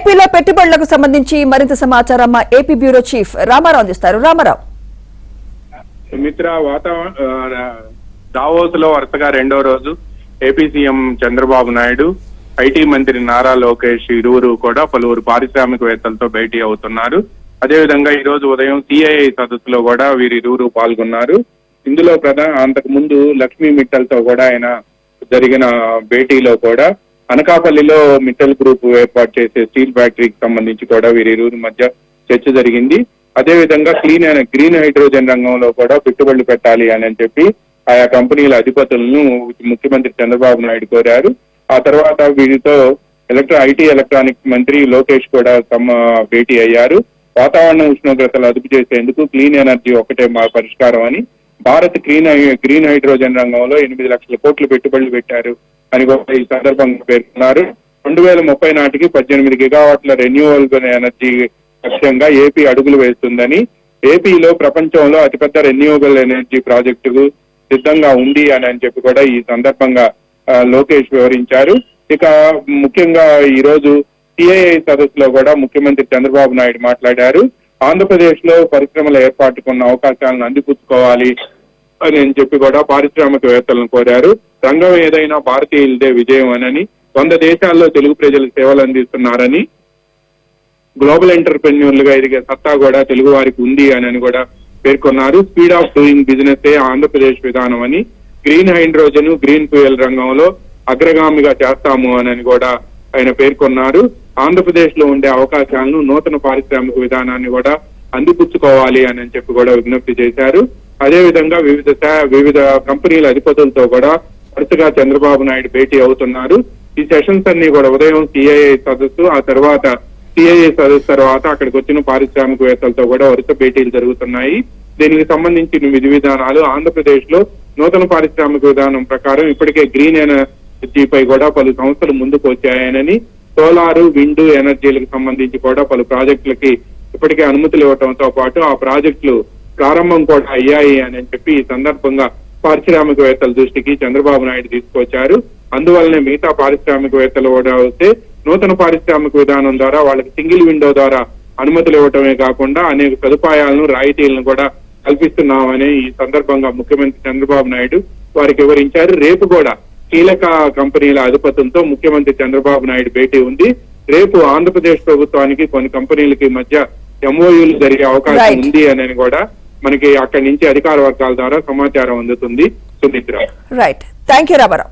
ఏపీలో పెట్టుబడులకు సంబంధించి మరింత సమాచారం మా ఏపీ బ్యూరో చీఫ్ రామారావు అందిస్తారు. రామారావు. సుమిత్ర, దావోస్ లో వరుసగా రెండో రోజు AP CM Chandrababu Naidu, IT మంత్రి నారా లోకేష్ ఇరువురు కూడా పలువురు పారిశ్రామికవేత్తలతో భేటీ అవుతున్నారు. అదేవిధంగా ఈ రోజు ఉదయం సిఐఐ సదస్సులో కూడా వీరిరువురు పాల్గొన్నారు. ఇందులో అంతకు ముందు లక్ష్మీ మిట్టల్తో కూడా ఆయన జరిగిన భేటీలో కూడా అనకాపల్లిలో మిట్టల్ గ్రూప్ ఏర్పాటు చేసే స్టీల్ ఫ్యాక్టరీకి సంబంధించి కూడా వీరిరువురి మధ్య చర్చ జరిగింది. అదేవిధంగా గ్రీన్ హైడ్రోజన్ రంగంలో కూడా పెట్టుబడులు పెట్టాలి అని చెప్పి ఆయా కంపెనీల అధిపతులను ముఖ్యమంత్రి చంద్రబాబు నాయుడు కోరారు. ఆ తర్వాత వీరితో ఐటీ ఎలక్ట్రానిక్ మంత్రి లోకేష్ కూడా భేటీ అయ్యారు. వాతావరణ ఉష్ణోగ్రతలు అదుపు చేసేందుకు క్లీన్ ఎనర్జీ ఒకటే మా పరిష్కారం అని, భారత్ గ్రీన్ హైడ్రోజన్ రంగంలో 8 లక్షల కోట్లు పెట్టుబడులు పెట్టారు అని కూడా ఈ సందర్భంగా పేర్కొన్నారు. 2030 నాటికి 18 గిగావాట్ల రెన్యూవబుల్ ఎనర్జీ లక్ష్యంగా ఏపీ అడుగులు వేస్తుందని, ఏపీలో ప్రపంచంలో అతిపెద్ద రెన్యూవబుల్ ఎనర్జీ ప్రాజెక్టుకు సిద్ధంగా ఉంది అని చెప్పి కూడా ఈ సందర్భంగా లోకేష్ వివరించారు. ఇక ముఖ్యంగా ఈ రోజు సిఐఐ సదస్సులో కూడా ముఖ్యమంత్రి చంద్రబాబు నాయుడు మాట్లాడారు. ఆంధ్రప్రదేశ్ లో పరిశ్రమల ఏర్పాటుకున్న అవకాశాలను అందిపుచ్చుకోవాలి అని చెప్పి కూడా పారిశ్రామికవేత్తలను కోరారు. రంగం ఏదైనా భారతీయులదే విజయం అని, 100 దేశాల్లో తెలుగు ప్రజలకు సేవలు అందిస్తున్నారని, గ్లోబల్ ఎంటర్ప్రెన్యూర్లుగా ఎదిగే సత్తా కూడా తెలుగు వారికి ఉంది అని కూడా పేర్కొన్నారు. Speed of doing business Andhra Pradesh విధానం అని, గ్రీన్ హైడ్రోజన్, గ్రీన్ ఫ్యూయల్ రంగంలో అగ్రగామిగా చేస్తాము అని కూడా ఆయన పేర్కొన్నారు. ఆంధ్రప్రదేశ్ లో ఉండే అవకాశాలను, నూతన పారిశ్రామిక విధానాన్ని కూడా అందిపుచ్చుకోవాలి అని చెప్పి కూడా విజ్ఞప్తి చేశారు. అదేవిధంగా వివిధ కంపెనీల అధిపతులతో కూడా వరుసగా చంద్రబాబు నాయుడు భేటీ అవుతున్నారు. ఈ సెషన్స్ అన్ని కూడా ఉదయం సిఐఐ సదస్సు, ఆ తర్వాత సిఐఐ సదస్సు తర్వాత అక్కడికి వచ్చిన పారిశ్రామికవేత్తలతో కూడా వరుస భేటీలు జరుగుతున్నాయి. దీనికి సంబంధించిన విధి విధానాలు, ఆంధ్రప్రదేశ్ లో నూతన పారిశ్రామిక విధానం ప్రకారం ఇప్పటికే గ్రీన్ ఎనర్జీపై కూడా పలు సంస్థలు ముందుకు వచ్చాయని, సోలారు, విండ్ ఎనర్జీలకు సంబంధించి కూడా పలు ప్రాజెక్టులకి ఇప్పటికే అనుమతులు ఇవ్వడంతో పాటు ఆ ప్రాజెక్టులు ప్రారంభం కూడా అయ్యాయి అని చెప్పి ఈ సందర్భంగా పారిశ్రామికవేత్తల దృష్టికి చంద్రబాబు నాయుడు తీసుకొచ్చారు. అందువల్లనే మిగతా పారిశ్రామికవేత్తలు కూడా వస్తే నూతన పారిశ్రామిక విధానం ద్వారా వాళ్ళకి సింగిల్ విండో ద్వారా అనుమతులు ఇవ్వటమే కాకుండా అనేక సదుపాయాలను, రాయితీలను కూడా కల్పిస్తున్నామని ఈ సందర్భంగా ముఖ్యమంత్రి చంద్రబాబు నాయుడు వారికి వివరించారు. రేపు కూడా కీలక కంపెనీల అధిపతులతో ముఖ్యమంత్రి చంద్రబాబు నాయుడు భేటీ ఉంది. రేపు ఆంధ్రప్రదేశ్ ప్రభుత్వానికి కొన్ని కంపెనీలకి మధ్య ఎంఓయూలు జరిగే అవకాశం ఉంది అని కూడా మనకి అక్కడి నుంచి అధికార వర్గాల ద్వారా సమాచారం అందుతుంది. Sumitra. Right. Thank you Ramarao.